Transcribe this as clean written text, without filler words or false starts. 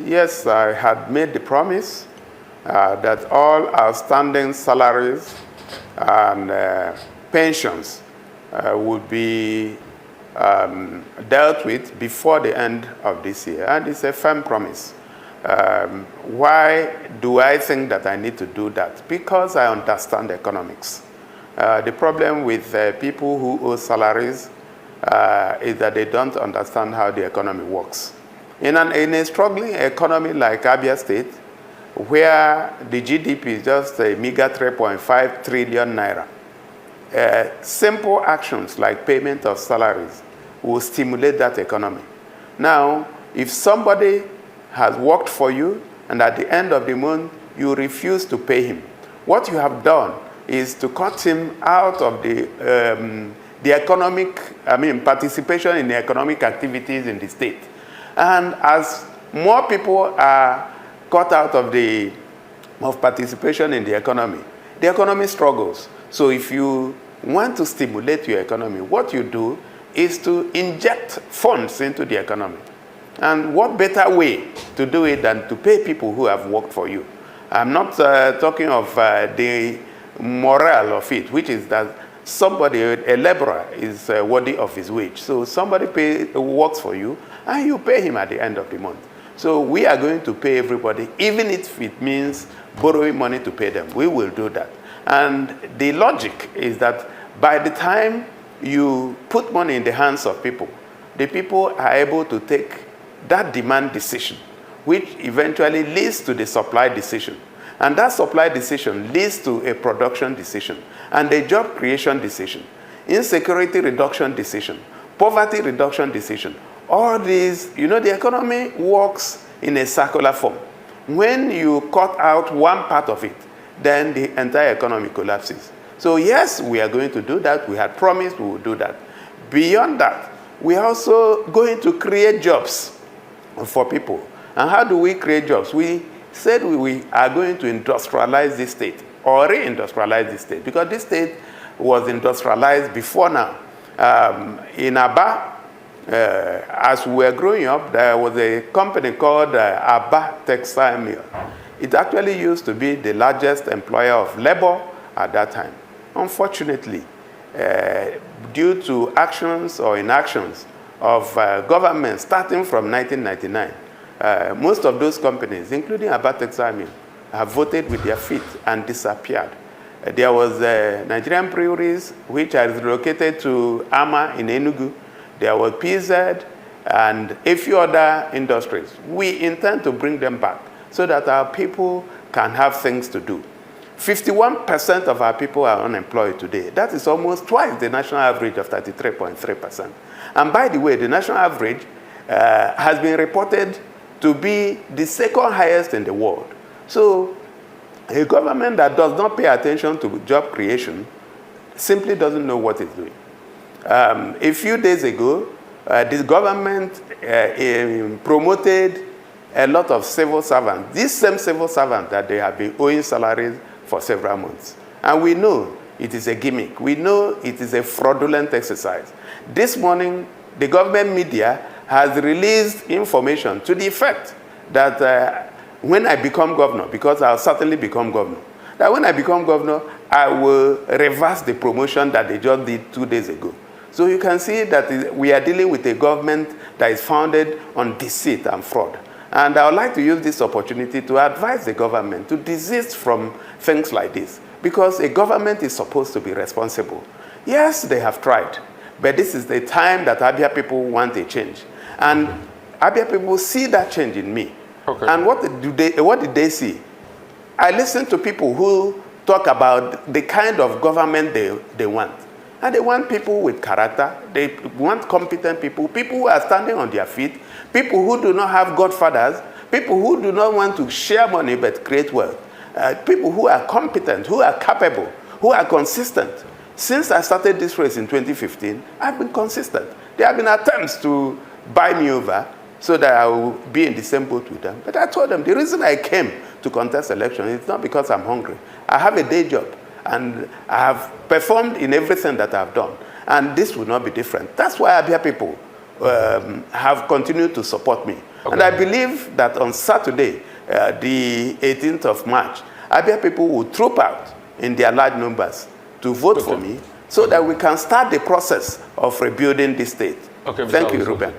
Yes, I had made the promise that all outstanding salaries and pensions would be dealt with before the end of this year, and it's a firm promise. Why do I think that I need to do that? Because I understand economics. The problem with people who owe salaries is that they don't understand how the economy works. In a struggling economy like Abia State, where the GDP is just a meager 3.5 trillion naira, simple actions like payment of salaries will stimulate that economy. Now, if somebody has worked for you and at the end of the month you refuse to pay him, what you have done is to cut him out of the participation in the economic activities in the state. And as more people are cut out of participation in the economy struggles. So if you want to stimulate your economy, what you do is to inject funds into the economy. And what better way to do it than to pay people who have worked for you? I'm not talking of the morale of it, which is that somebody, a laborer, is worthy of his wage. So somebody works for you, and you pay him at the end of the month. So we are going to pay everybody, even if it means borrowing money to pay them. We will do that. And the logic is that by the time you put money in the hands of people, the people are able to take that demand decision, which eventually leads to the supply decision. And that supply decision leads to a production decision and a job creation decision, insecurity reduction decision, poverty reduction decision. All these, the economy works in a circular form. When you cut out one part of it, then the entire economy collapses. So yes, we are going to do that. We had promised we would do that. Beyond that, we are also going to create jobs for people. And how do we create jobs? We said we are going to industrialize this state or re-industrialize this state, because this state was industrialized before now. In Aba, as we were growing up, there was a company called Aba Textile Mill. It actually used to be the largest employer of labor at that time. Unfortunately, due to actions or inactions of government starting from 1999, most of those companies, including Abia Textile Mill, have voted with their feet and disappeared. There was Nigerian Breweries, which is relocated to Ama in Enugu. There was PZ and a few other industries. We intend to bring them back so that our people can have things to do. 51% of our people are unemployed today. That is almost twice the national average of 33.3%. And by the way, the national average has been reported to be the second highest in the world. So a government that does not pay attention to job creation simply doesn't know what it's doing. A few days ago, this government promoted a lot of civil servants, these same civil servants that they have been owing salaries for several months. And we know it is a gimmick. We know it is a fraudulent exercise. This morning, the government media has released information to the effect that when I become governor, because I'll certainly become governor, that when I become governor, I will reverse the promotion that they just did 2 days ago. So you can see that we are dealing with a government that is founded on deceit and fraud. And I would like to use this opportunity to advise the government to desist from things like this, because a government is supposed to be responsible. Yes, they have tried, but this is the time that Abia people want a change. And Abia people see that change in me. Okay. And what did they see? I listen to people who talk about the kind of government they want. And they want people with character. They want competent people, people who are standing on their feet, people who do not have godfathers, people who do not want to share money but create wealth, people who are competent, who are capable, who are consistent. Since I started this race in 2015, I've been consistent. There have been attempts to buy me over so that I will be in the same boat with them. But I told them the reason I came to contest election is not because I'm hungry. I have a day job, and I have performed in everything that I've done. And this will not be different. That's why Abia people have continued to support me. Okay. And I believe that on Saturday, the 18th of March, Abia people will troop out in their large numbers to vote for me so that we can start the process of rebuilding the state. Okay, Thank you, Ruben.